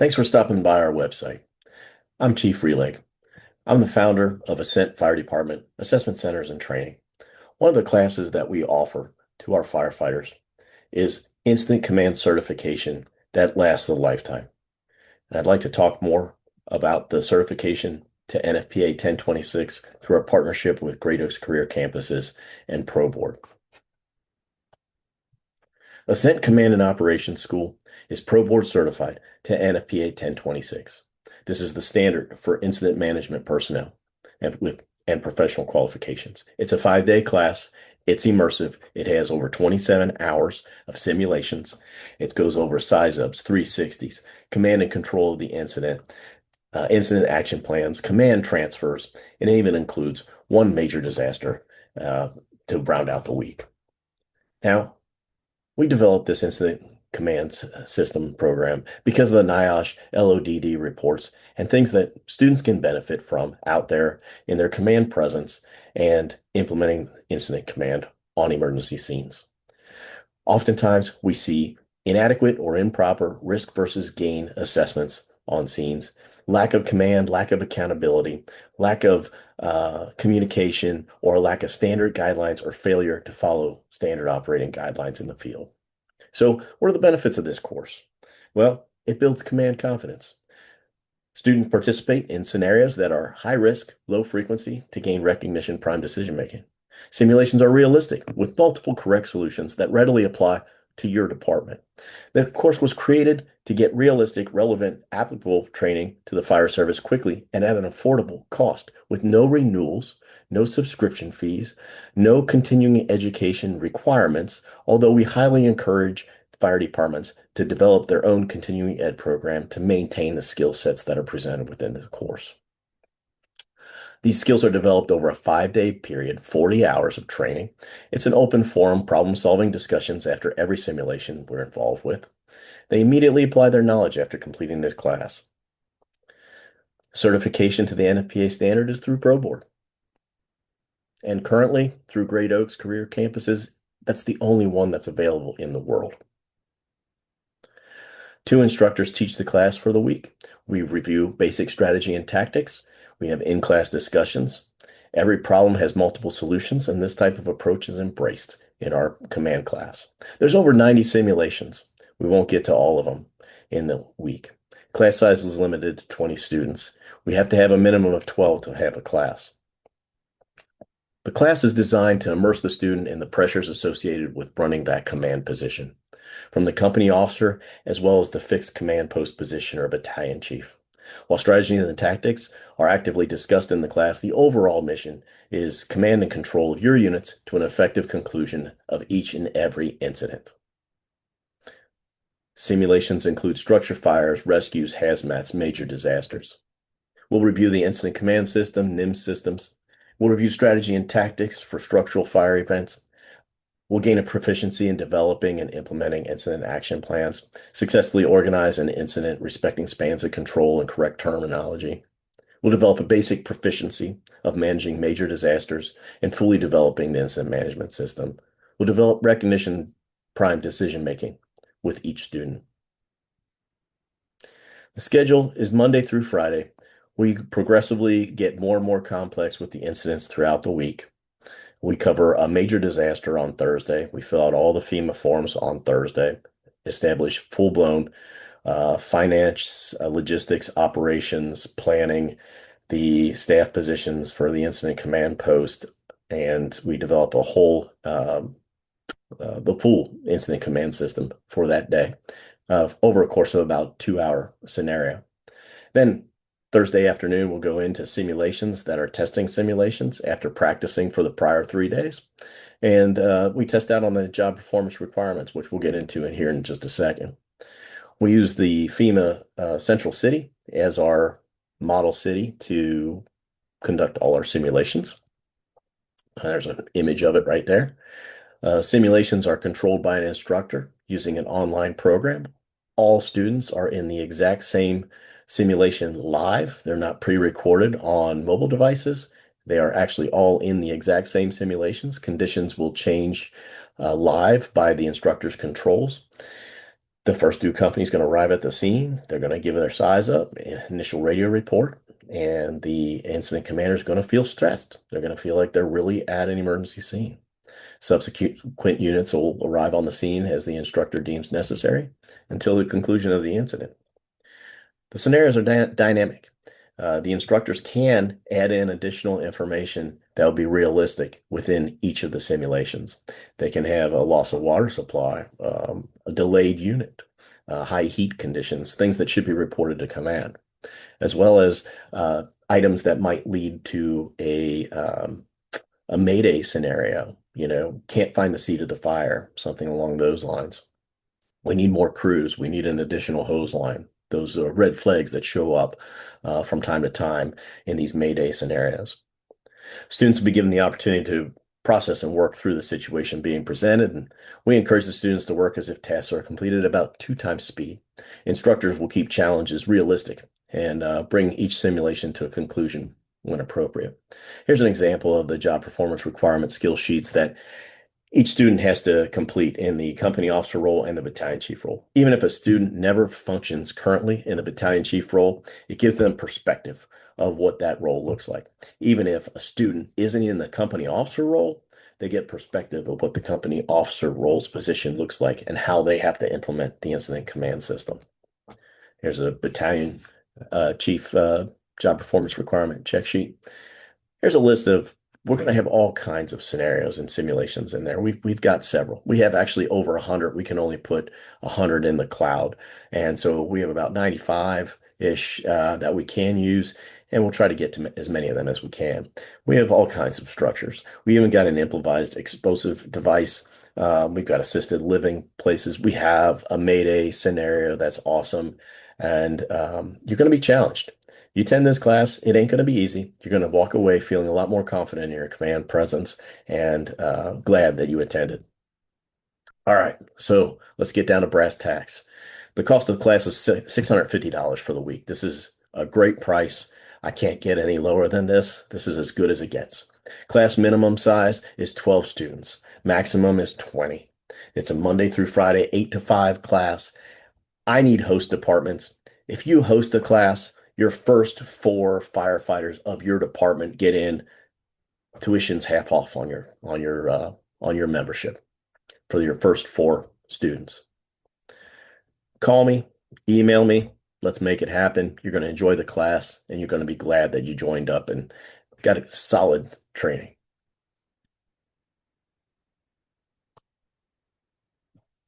Thanks for stopping by our website. I'm Chief Releg. I'm the founder of Ascent Fire Department Assessment Centers and Training. One of the classes that we offer to our firefighters is Incident Command Certification that lasts a lifetime. And I'd like to talk more about the certification to NFPA 1026 through our partnership with Great Oaks Career Campuses and Pro Board. Ascent Command and Operations School is Pro Board certified to NFPA 1026. This is the standard for incident management personnel and professional qualifications. It's a 5-day class. It's immersive. It has over 27 hours of simulations. It goes over size-ups, 360s, command and control of the incident, incident action plans, command transfers, and it even includes one major disaster to round out the week. Now, we developed this incident command system program because of the NIOSH LODD reports and things that students can benefit from out there in their command presence and implementing incident command on emergency scenes. Oftentimes, we see inadequate or improper risk versus gain assessments on scenes, lack of command, lack of accountability, lack of communication, or lack of standard guidelines or failure to follow standard operating guidelines in the field. So, what are the benefits of this course? Well, it builds command confidence. Students participate in scenarios that are high risk, low frequency to gain recognition, prime decision making. Simulations are realistic with multiple correct solutions that readily apply to your department. The course was created to get realistic, relevant, applicable training to the fire service quickly and at an affordable cost with no renewals, no subscription fees, no continuing education requirements, although we highly encourage fire departments to develop their own continuing ed program to maintain the skill sets that are presented within the course. These skills are developed over a 5-day period, 40 hours of training. It's an open forum, problem-solving discussions after every simulation we're involved with. They immediately apply their knowledge after completing this class. Certification to the NFPA standard is through Pro Board. And currently, through Great Oaks Career Campuses, that's the only one that's available in the world. 2 instructors teach the class for the week. We review basic strategy and tactics. We have in-class discussions. Every problem has multiple solutions, and this type of approach is embraced in our command class. There's over 90 simulations. We won't get to all of them in the week. Class size is limited to 20 students. We have to have a minimum of 12 to have a class. The class is designed to immerse the student in the pressures associated with running that command position, from the company officer as well as the fixed command post position or battalion chief. While strategy and the tactics are actively discussed in the class, the overall mission is command and control of your units to an effective conclusion of each and every incident. Simulations include structure fires, rescues, hazmats, major disasters. We'll review the incident command system, NIM systems. We'll review strategy and tactics for structural fire events. We'll gain a proficiency in developing and implementing incident action plans, successfully organize an incident respecting spans of control and correct terminology. We'll develop a basic proficiency of managing major disasters and fully developing the incident management system. We'll develop recognition prime decision making with each student. The schedule is Monday through Friday. We progressively get more and more complex with the incidents throughout the week. We cover a major disaster on Thursday. We fill out all the FEMA forms on Thursday, establish full-blown finance, logistics, operations, planning, the staff positions for the incident command post, and we develop a whole, the full incident command system for that day over a course of about 2-hour scenario. Then Thursday afternoon, we'll go into simulations that are testing simulations after practicing for the prior 3 days. And we test out on the job performance requirements, which we'll get into in here in just a second. We use the FEMA Central City as our model city to conduct all our simulations. There's an image of it right there. Simulations are controlled by an instructor using an online program. All students are in the exact same simulation live. They're not pre-recorded on mobile devices. They are actually all in the exact same simulations. Conditions will change live by the instructor's controls. The first due company is going to arrive at the scene. They're going to give their size up, initial radio report, and the incident commander is going to feel stressed. They're going to feel like they're really at an emergency scene. Subsequent units will arrive on the scene as the instructor deems necessary until the conclusion of the incident. The scenarios are dynamic. The instructors can add in additional information that will be realistic within each of the simulations. They can have a loss of water supply, a delayed unit, high heat conditions, things that should be reported to command, as well as items that might lead to a mayday scenario. Can't find the seat of the fire, something along those lines. We need more crews. We need an additional hose line. Those are red flags that show up from time to time in these mayday scenarios. Students will be given the opportunity to process and work through the situation being presented, and we encourage the students to work as if tasks are completed at about 2 times speed. Instructors will keep challenges realistic and bring each simulation to a conclusion when appropriate. Here's an example of the job performance requirement skill sheets that each student has to complete in the company officer role and the battalion chief role. Even if a student never functions currently in the battalion chief role, it gives them perspective of what that role looks like. Even if a student isn't in the company officer role, they get perspective of what the company officer role's position looks like and how they have to implement the incident command system. Here's a battalion chief job performance requirement check sheet. Here's a list of We're going to have all kinds of scenarios and simulations in there. We've got several. We have actually over 100. We can only put 100 in the cloud. And so we have about 95-ish that we can use, and we'll try to get to as many of them as we can. We have all kinds of structures. We even got an improvised explosive device. We've got assisted living places. We have a Mayday scenario that's awesome. And you're going to be challenged. You attend this class, it ain't going to be easy. You're going to walk away feeling a lot more confident in your command presence and glad that you attended. All right, so let's get down to brass tacks. The cost of the class is $650 for the week. This is a great price. I can't get any lower than this. This is as good as it gets. Class minimum size is 12 students. Maximum is 20. It's a Monday through Friday, 8 to 5 class. I need host departments. If you host the class, your first 4 firefighters of your department get in. Tuition's half off on your membership for your first 4 students. Call me, email me. Let's make it happen. You're going to enjoy the class, and you're going to be glad that you joined up and got a solid training.